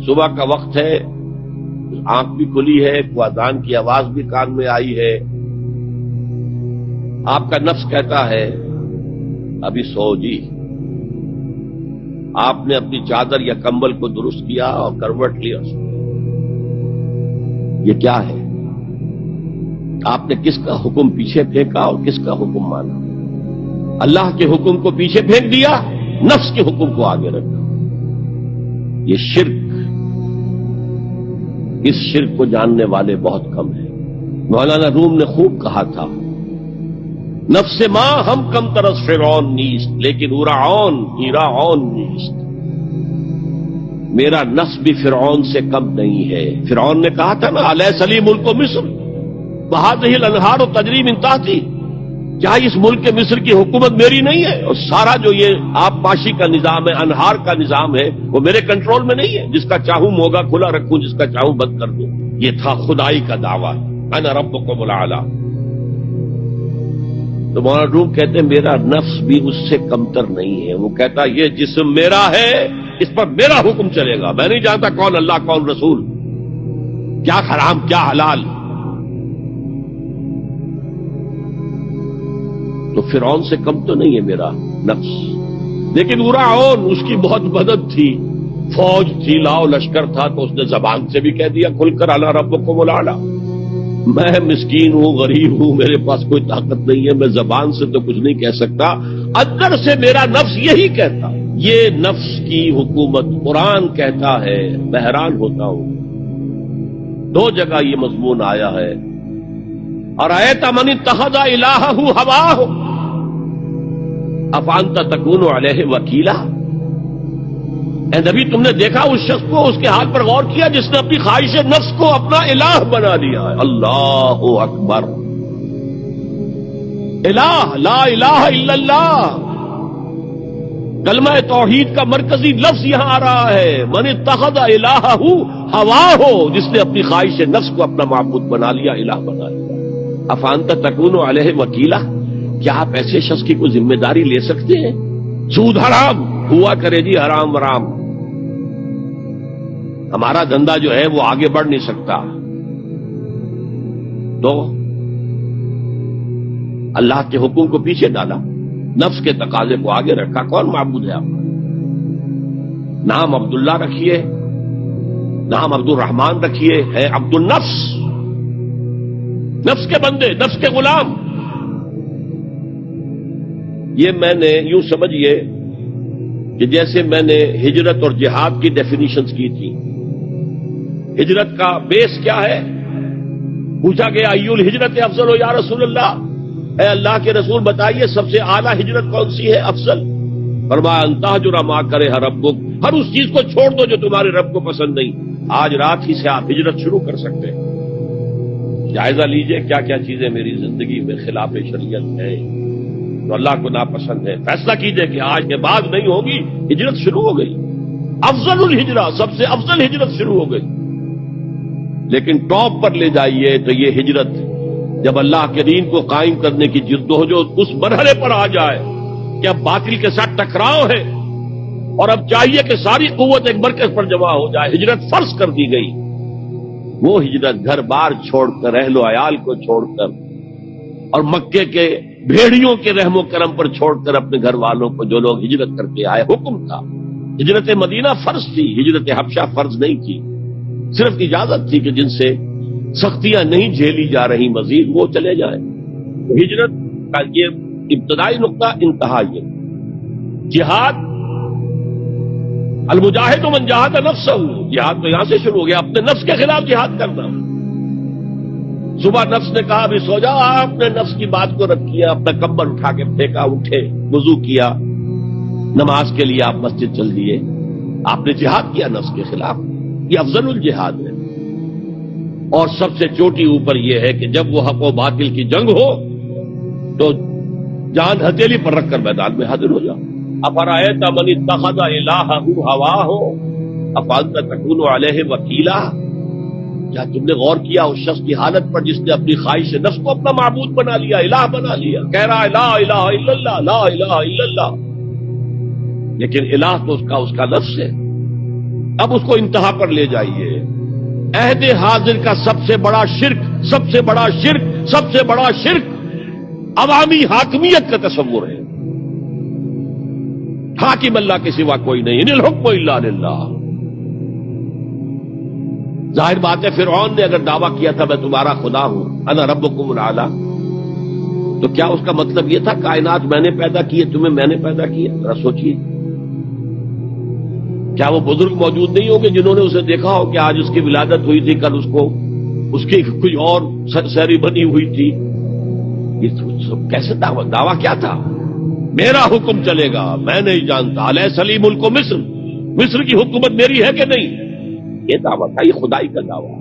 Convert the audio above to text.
صبح کا وقت ہے، آنکھ بھی کھلی ہے، اذان کی آواز بھی کان میں آئی ہے، آپ کا نفس کہتا ہے ابھی سو جی۔ آپ نے اپنی چادر یا کمبل کو درست کیا اور کروٹ لیا، یہ کیا ہے؟ آپ نے کس کا حکم پیچھے پھینکا اور کس کا حکم مانا؟ اللہ کے حکم کو پیچھے پھینک دیا، نفس کے حکم کو آگے رکھا۔ یہ شرک، اس شرک کو جاننے والے بہت کم ہیں۔ مولانا روم نے خوب کہا تھا، نفس ما ہم کم ترس فرعون نیست لیکن ایراعون نیست۔ میرا نفس بھی فرعون سے کم نہیں ہے۔ فرعون نے کہا تھا نا، الیس لی ملک مصر وہذہ الانہار تجری من تحتی، کیا اس ملک مصر کی حکومت میری نہیں ہے؟ اور سارا جو یہ آب پاشی کا نظام ہے، انہار کا نظام ہے، وہ میرے کنٹرول میں نہیں ہے؟ جس کا چاہوں موگا کھلا رکھوں، جس کا چاہوں بند کر دوں۔ یہ تھا خدائی کا دعویٰ، انا ربکم الاعلی۔ تو مولانا روم کہتے ہیں میرا نفس بھی اس سے کمتر نہیں ہے۔ وہ کہتا یہ جسم میرا ہے، اس پر میرا حکم چلے گا، میں نہیں جانتا کون اللہ کون رسول، کیا حرام کیا حلال۔ تو فرعون سے کم تو نہیں ہے میرا نفس، لیکن ایراعون اس کی بہت مدد تھی، فوج تھی، لاؤ لشکر تھا، تو اس نے زبان سے بھی کہہ دیا کھل کر انا ربکم الاعلی۔ میں مسکین ہوں، غریب ہوں، میرے پاس کوئی طاقت نہیں ہے، میں زبان سے تو کچھ نہیں کہہ سکتا، اندر سے میرا نفس یہی کہتا۔ یہ نفس کی حکومت قرآن کہتا ہے، میں حیران ہوتا ہوں۔ دو جگہ یہ مضمون آیا ہے، ارأیت من اتخذ الہہ ہواہ افانت تکون علیہ وکیلا۔ اے نبی تم نے دیکھا اس شخص کو، اس کے حال پر غور کیا جس نے اپنی خواہش نفس کو اپنا الہ بنا لیا ہے۔ اللہ اکبر، الہ، لا الہ الا اللہ، کلمہ توحید کا مرکزی لفظ یہاں آ رہا ہے، من اتخذ الہہ ہواہ، جس نے اپنی خواہش نفس کو اپنا معبود بنا لیا، الہ بنا لیا۔ افانت تکون علیہ وکیلا، کیا آپ ایسے شخص کی کوئی ذمہ داری لے سکتے ہیں؟ سود حرام ہوا کرے جی، حرام ورام، ہمارا دھندا جو ہے وہ آگے بڑھ نہیں سکتا۔ تو اللہ کے حکم کو پیچھے ڈالا، نفس کے تقاضے کو آگے رکھا۔ کون معبود ہے آپ کا؟ نام عبداللہ رکھیے، نام عبد الرحمان رکھیے، ہے عبد النفس، نفس کے بندے، نفس کے غلام۔ یہ میں نے یوں سمجھیے کہ جیسے میں نے ہجرت اور جہاد کی ڈیفینیشنز کی تھی۔ ہجرت کا بیس کیا ہے؟ پوچھا گیا ای الہجرت افضل ہو یا رسول اللہ، اے اللہ کے رسول بتائیے سب سے اعلیٰ ہجرت کون سی ہے، افضل؟ فرمایا ان تہجر ما کرہ ربک، ہر اس چیز کو چھوڑ دو جو تمہارے رب کو پسند نہیں۔ آج رات ہی سے آپ ہجرت شروع کر سکتے ہیں۔ جائزہ لیجئے کیا کیا چیزیں میری زندگی میں خلاف شریعت ہیں، تو اللہ کو ناپسند ہے، فیصلہ کیجئے کہ آج کے بعد نہیں ہوگی، ہجرت شروع ہو گئی۔ افضل الہجرہ، سب سے افضل ہجرت شروع ہو گئی۔ لیکن ٹاپ پر لے جائیے تو یہ ہجرت جب اللہ کے دین کو قائم کرنے کی جدوجہد اس مرحلے پر آ جائے کہ اب باطل کے ساتھ ٹکراؤ ہے اور اب چاہیے کہ ساری قوت ایک مرکز پر جمع ہو جائے، ہجرت فرض کر دی گئی۔ وہ ہجرت گھر بار چھوڑ کر، اہل و عیال کو چھوڑ کر، اور مکے کے بھیڑیوں کے رحم و کرم پر چھوڑ کر اپنے گھر والوں کو، جو لوگ ہجرت کر کے آئے، حکم تھا۔ ہجرت مدینہ فرض تھی، ہجرت حبشہ فرض نہیں تھی، صرف اجازت تھی کہ جن سے سختیاں نہیں جھیلی جا رہی مزید وہ چلے جائیں۔ ہجرت کا یہ ابتدائی نقطہ، انتہا یہ جہاد، المجاہد من جاہد نفسہ، جہاد تو یہاں سے شروع ہو گیا، اپنے نفس کے خلاف جہاد کرنا۔ صبح نفس نے کہا ابھی سو جاؤ، آپ نے نفس کی بات کو رد کیا، اپنا کمبل اٹھا کے پھینکا، اٹھے، وضو کیا، نماز کے لیے آپ مسجد چل دیے، آپ نے جہاد کیا نفس کے خلاف۔ یہ افضل الجہاد ہے، اور سب سے چوٹی اوپر یہ ہے کہ جب وہ حق و باطل کی جنگ ہو تو جان ہتھیلی پر رکھ کر میدان میں حاضر ہو جاؤ۔ افرأیت من اتخذ الہہ ہواہ افانت تکون علیہ وکیلا، کیا تم نے غور کیا اس شخص کی حالت پر جس نے اپنی خواہش نفس کو اپنا معبود بنا لیا، الہ بنا لیا، کہہ رہا ہے لا الہ الا اللہ، لا الہ الا اللہ، لیکن الہ تو اس کا نفس ہے۔ اب اس کو انتہا پر لے جائیے. عہد حاضر کا سب سے بڑا شرک عوامی حاکمیت کا تصور ہے. حاکم اللہ کے سوا کوئی نہیں. ان الحکم الا للہ. ظاہر بات ہے فرعون نے اگر دعویٰ کیا تھا میں تمہارا خدا ہوں, انا ربکم الاعلی, تو کیا اس کا مطلب یہ تھا کائنات میں نے پیدا کی ہے, تمہیں میں نے پیدا کیا؟ ذرا سوچیے. کیا وہ بزرگ موجود نہیں ہوں گے جنہوں نے اسے دیکھا ہو کہ آج اس کی ولادت ہوئی تھی, کل اس کی کوئی اور سیری بنی ہوئی تھی؟ یہ کیسے دعویٰ کیا تھا؟ میرا حکم چلے گا, میں نہیں جانتا. علیہ سلیم ملک مصر کی حکومت میری ہے کہ نہیں؟ یہ دعویٰ تھا, یہ خدائی کا دعویٰ.